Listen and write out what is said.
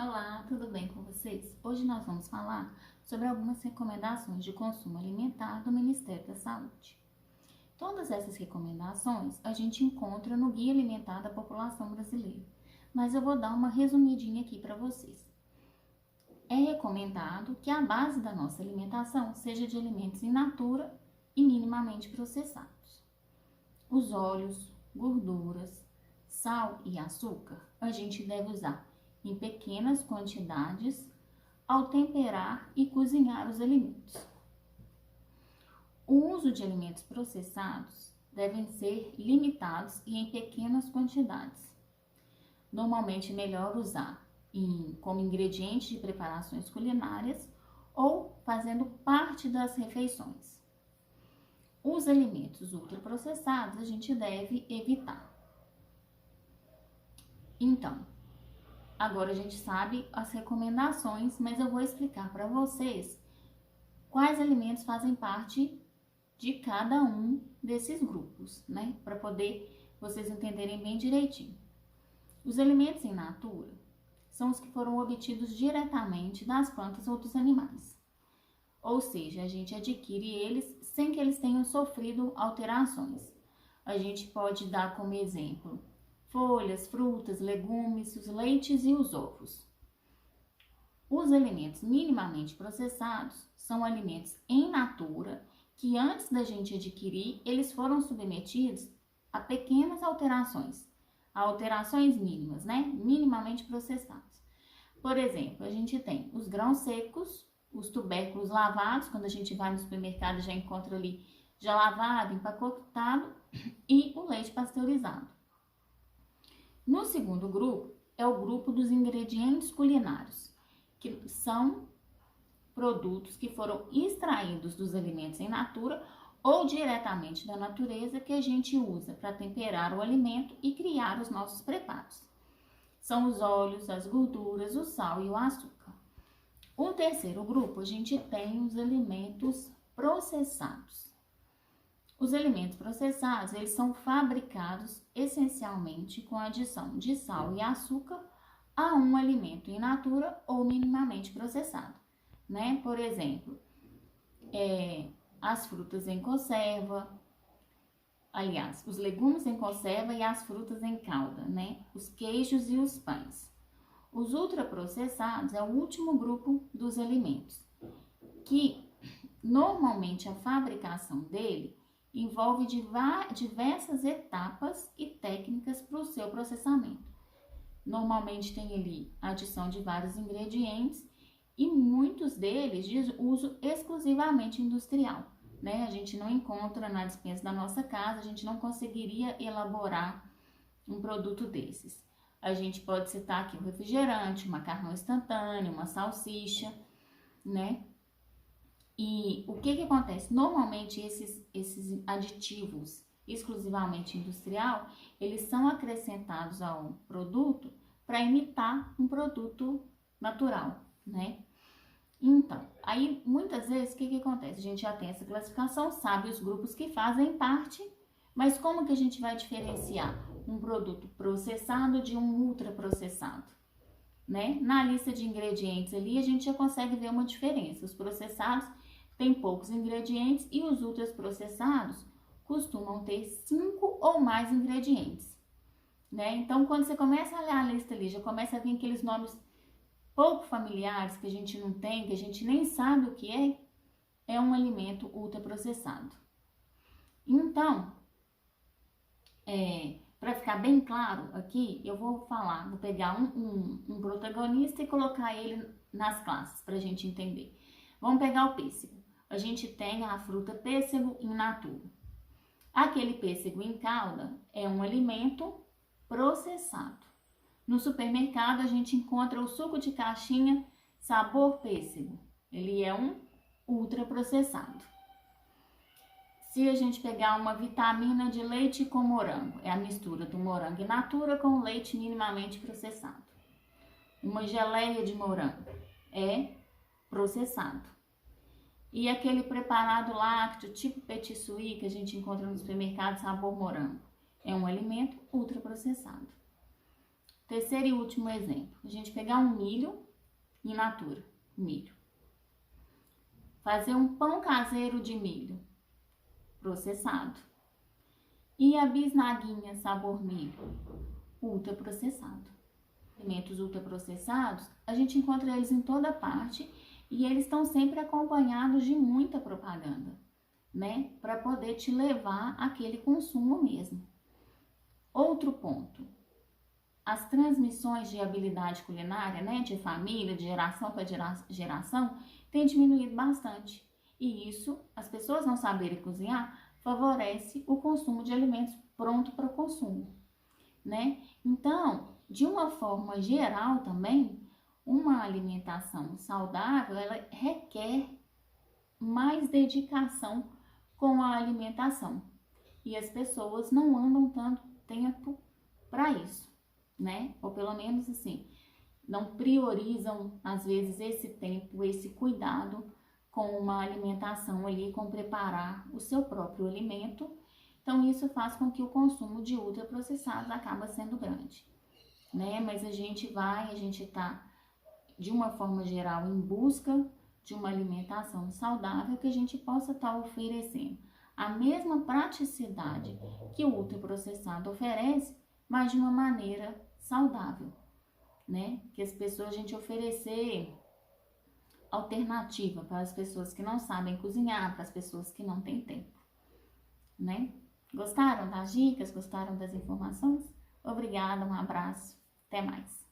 Olá, tudo bem com vocês? Hoje nós vamos falar sobre algumas recomendações de consumo alimentar do Ministério da Saúde. Todas essas recomendações a gente encontra no Guia Alimentar da População Brasileira, mas eu vou dar uma resumidinha aqui para vocês. É recomendado que a base da nossa alimentação seja de alimentos in natura e minimamente processados. Os óleos, gorduras, sal e açúcar a gente deve usar em pequenas quantidades ao temperar e cozinhar os alimentos. O uso de alimentos processados devem ser limitados e em pequenas quantidades. Normalmente é melhor usar como ingrediente de preparações culinárias ou fazendo parte das refeições. Os alimentos ultraprocessados a gente deve evitar. Então, agora a gente sabe as recomendações, mas eu vou explicar para vocês quais alimentos fazem parte de cada um desses grupos, né? Para poder vocês entenderem bem direitinho. Os alimentos in natura são os que foram obtidos diretamente das plantas ou dos animais. Ou seja, a gente adquire eles sem que eles tenham sofrido alterações. A gente pode dar como exemplo folhas, frutas, legumes, os leites e os ovos. Os alimentos minimamente processados são alimentos in natura que antes da gente adquirir, eles foram submetidos a pequenas alterações mínimas, né? Minimamente processados. Por exemplo, a gente tem os grãos secos, os tubérculos lavados, quando a gente vai no supermercado já encontra ali já lavado, empacotado, e o leite pasteurizado. No segundo grupo, é o grupo dos ingredientes culinários, que são produtos que foram extraídos dos alimentos in natura ou diretamente da natureza que a gente usa para temperar o alimento e criar os nossos preparos. São os óleos, as gorduras, o sal e o açúcar. O terceiro grupo, a gente tem os alimentos processados. Os alimentos processados, eles são fabricados essencialmente com a adição de sal e açúcar a um alimento in natura ou minimamente processado, né? Por exemplo, as frutas em conserva, aliás, os legumes em conserva e as frutas em calda, né? Os queijos e os pães. Os ultraprocessados é o último grupo dos alimentos, que normalmente a fabricação dele envolve diversas etapas e técnicas para o seu processamento. Normalmente tem ali a adição de vários ingredientes e muitos deles de uso exclusivamente industrial, né? A gente não encontra na despensa da nossa casa, a gente não conseguiria elaborar um produto desses. A gente pode citar aqui o refrigerante, o macarrão instantâneo, uma salsicha, né? E o que acontece? Normalmente esses aditivos exclusivamente industrial, eles são acrescentados ao produto para imitar um produto natural, né? Então, aí muitas vezes o que acontece? A gente já tem essa classificação, sabe os grupos que fazem parte, mas como que a gente vai diferenciar um produto processado de um ultraprocessado, né? Na lista de ingredientes ali a gente já consegue ver uma diferença. Os processados têm poucos ingredientes e os ultraprocessados costumam ter 5 ou mais ingredientes, né? Então, quando você começa a olhar a lista ali, já começa a vir aqueles nomes pouco familiares que a gente não tem, que a gente nem sabe o que é um alimento ultraprocessado. Então, para ficar bem claro aqui, eu vou pegar um protagonista e colocar ele nas classes para a gente entender. Vamos pegar o pêssego. A gente tem a fruta pêssego in natura. Aquele pêssego em calda é um alimento processado. No supermercado a gente encontra o suco de caixinha sabor pêssego. Ele é um ultraprocessado. Se a gente pegar uma vitamina de leite com morango, é a mistura do morango in natura com leite minimamente processado. Uma geleia de morango é processado. E aquele preparado lácteo tipo petit suisse que a gente encontra no supermercado sabor morango, é um alimento ultraprocessado. Terceiro e último exemplo, a gente pegar um milho in natura, milho. Fazer um pão caseiro de milho, processado. E a bisnaguinha sabor milho, ultraprocessado. Alimentos ultraprocessados, a gente encontra eles em toda parte e eles estão sempre acompanhados de muita propaganda, né? Para poder te levar àquele consumo mesmo. Outro ponto, as transmissões de habilidade culinária, né, de família, de geração para geração, tem diminuído bastante. E isso, as pessoas não saberem cozinhar, favorece o consumo de alimentos pronto para consumo, né? Então, de uma forma geral também, uma alimentação saudável, ela requer mais dedicação com a alimentação. E as pessoas não andam tanto tempo para isso, né? Ou pelo menos assim, não priorizam às vezes esse tempo, esse cuidado com uma alimentação ali, com preparar o seu próprio alimento. Então isso faz com que o consumo de ultraprocessados acaba sendo grande, né? Mas a gente tá de uma forma geral em busca de uma alimentação saudável que a gente possa estar oferecendo a mesma praticidade que o ultraprocessado oferece, mas de uma maneira saudável, né? Que as pessoas, a gente oferecer alternativa para as pessoas que não sabem cozinhar, para as pessoas que não têm tempo, né? Gostaram das dicas? Gostaram das informações? Obrigada, um abraço, até mais.